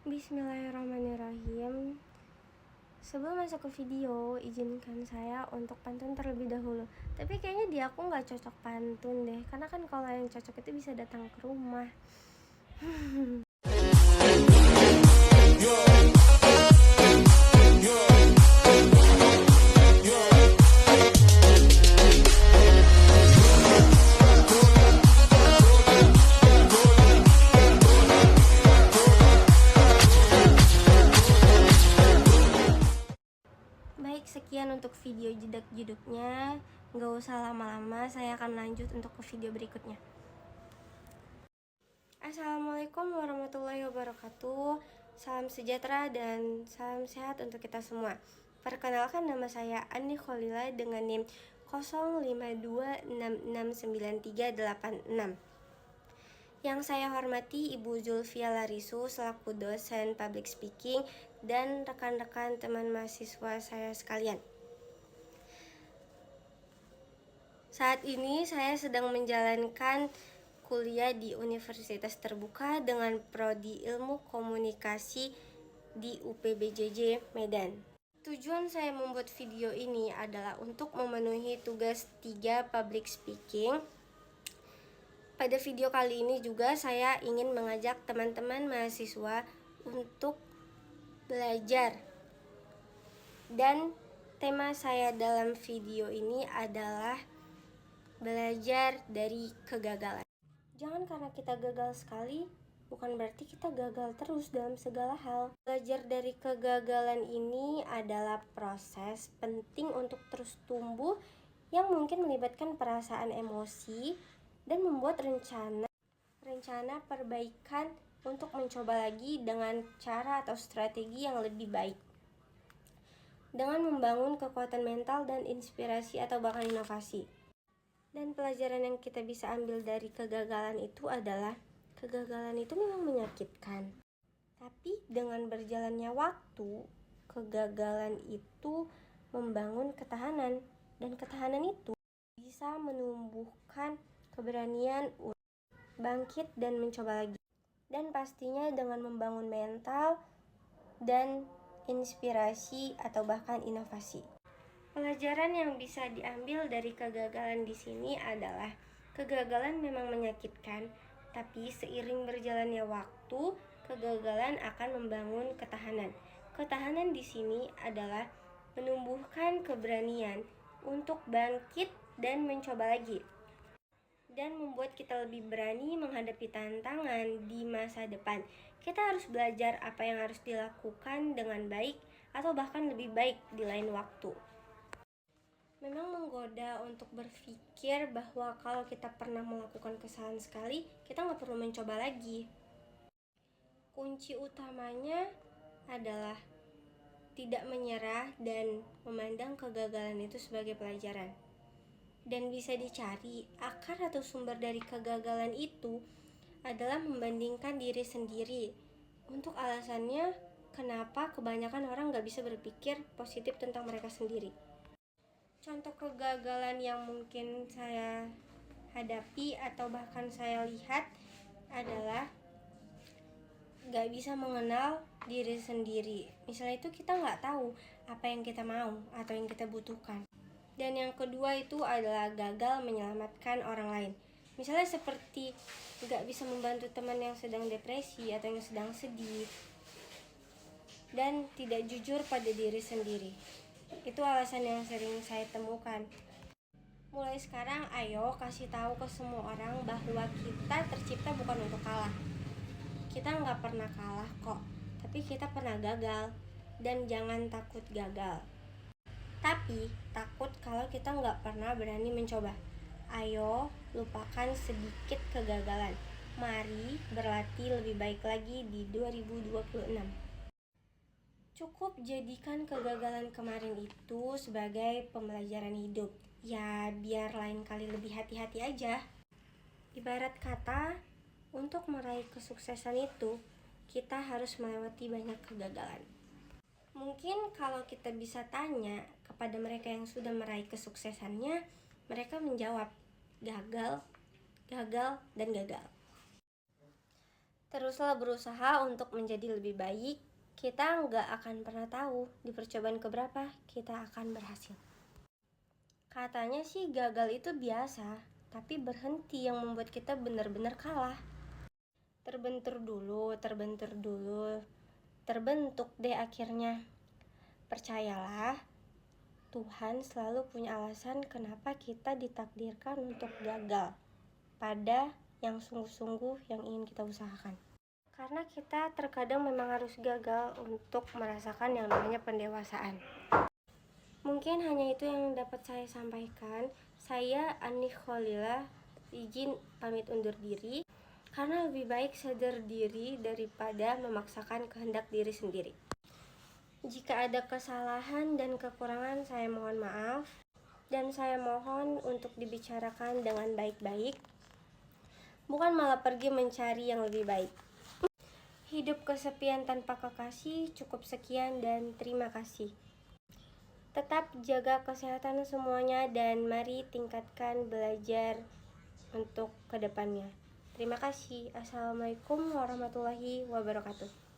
Bismillahirrahmanirrahim. Sebelum masuk ke video, izinkan saya untuk pantun terlebih dahulu. Tapi kayaknya di aku nggak cocok pantun deh, karena kan kalau yang cocok itu bisa datang ke rumah. Baik, sekian untuk video jedak-jeduknya. Nggak usah lama-lama, saya akan lanjut untuk ke video berikutnya. Assalamualaikum warahmatullahi wabarakatuh. Salam sejahtera dan salam sehat untuk kita semua. Perkenalkan, nama saya Andi Kholila dengan NIM 0526693866. Yang saya hormati Ibu Zulfia Larisu selaku dosen public speaking dan rekan-rekan teman mahasiswa saya sekalian. Saat ini saya sedang menjalankan kuliah di Universitas Terbuka dengan prodi Ilmu Komunikasi di UPBJJ Medan. Tujuan saya membuat video ini adalah untuk memenuhi tugas 3 public speaking. Pada video kali ini juga saya ingin mengajak teman-teman mahasiswa untuk belajar. Dan tema saya dalam video ini adalah belajar dari kegagalan. Jangan karena kita gagal sekali, bukan berarti kita gagal terus dalam segala hal. Belajar dari kegagalan ini adalah proses penting untuk terus tumbuh yang mungkin melibatkan perasaan emosi dan membuat rencana perbaikan untuk mencoba lagi dengan cara atau strategi yang lebih baik. Dengan membangun kekuatan mental dan inspirasi atau bahkan inovasi. Dan pelajaran yang kita bisa ambil dari kegagalan itu adalah kegagalan itu memang menyakitkan. Tapi dengan berjalannya waktu, kegagalan itu membangun ketahanan. Dan ketahanan itu bisa menumbuhkan keberanian untuk bangkit dan mencoba lagi. Dan pastinya dengan membangun mental dan inspirasi atau bahkan inovasi. Pelajaran yang bisa diambil dari kegagalan di sini adalah kegagalan memang menyakitkan, tapi seiring berjalannya waktu, kegagalan akan membangun ketahanan. Ketahanan di sini adalah menumbuhkan keberanian untuk bangkit dan mencoba lagi. Dan membuat kita lebih berani menghadapi tantangan di masa depan. Kita harus belajar apa yang harus dilakukan dengan baik atau bahkan lebih baik di lain waktu. Memang menggoda untuk berpikir bahwa kalau kita pernah melakukan kesalahan sekali, kita nggak perlu mencoba lagi. Kunci utamanya adalah tidak menyerah dan memandang kegagalan itu sebagai pelajaran. Dan bisa dicari akar atau sumber dari kegagalan itu adalah membandingkan diri sendiri. Untuk alasannya, kenapa kebanyakan orang gak bisa berpikir positif tentang mereka sendiri. Contoh kegagalan yang mungkin saya hadapi atau bahkan saya lihat adalah gak bisa mengenal diri sendiri. Misalnya itu kita gak tahu apa yang kita mau atau yang kita butuhkan. Dan yang kedua itu adalah gagal menyelamatkan orang lain. Misalnya seperti gak bisa membantu teman yang sedang depresi atau yang sedang sedih. Dan tidak jujur pada diri sendiri. Itu alasan yang sering saya temukan. Mulai sekarang ayo kasih tahu ke semua orang bahwa kita tercipta bukan untuk kalah. Kita gak pernah kalah kok, tapi kita pernah gagal. Dan jangan takut gagal. Tapi takut kalau kita nggak pernah berani mencoba. Ayo lupakan sedikit kegagalan. Mari berlatih lebih baik lagi di 2026. Cukup jadikan kegagalan kemarin itu sebagai pembelajaran hidup. Ya biar lain kali lebih hati-hati aja. Ibarat kata, untuk meraih kesuksesan itu kita harus melewati banyak kegagalan. Mungkin kalau kita bisa tanya kepada mereka yang sudah meraih kesuksesannya, mereka menjawab gagal, gagal, dan gagal. Teruslah berusaha untuk menjadi lebih baik. Kita nggak akan pernah tahu di percobaan keberapa kita akan berhasil. Katanya sih gagal itu biasa, tapi berhenti yang membuat kita benar-benar kalah. Terbentur dulu, terbentuk deh akhirnya. Percayalah, Tuhan selalu punya alasan kenapa kita ditakdirkan untuk gagal pada yang sungguh-sungguh yang ingin kita usahakan. Karena kita terkadang memang harus gagal untuk merasakan yang namanya pendewasaan. Mungkin hanya itu yang dapat saya sampaikan. Saya Ani Kholila, izin pamit undur diri, karena lebih baik sadar diri daripada memaksakan kehendak diri sendiri. Jika ada kesalahan dan kekurangan, saya mohon maaf, dan saya mohon untuk dibicarakan dengan baik-baik, bukan malah pergi mencari yang lebih baik. Hidup kesepian tanpa kekasih, cukup sekian dan terima kasih. Tetap jaga kesehatan semuanya dan mari tingkatkan belajar untuk kedepannya. Terima kasih. Assalamualaikum warahmatullahi wabarakatuh.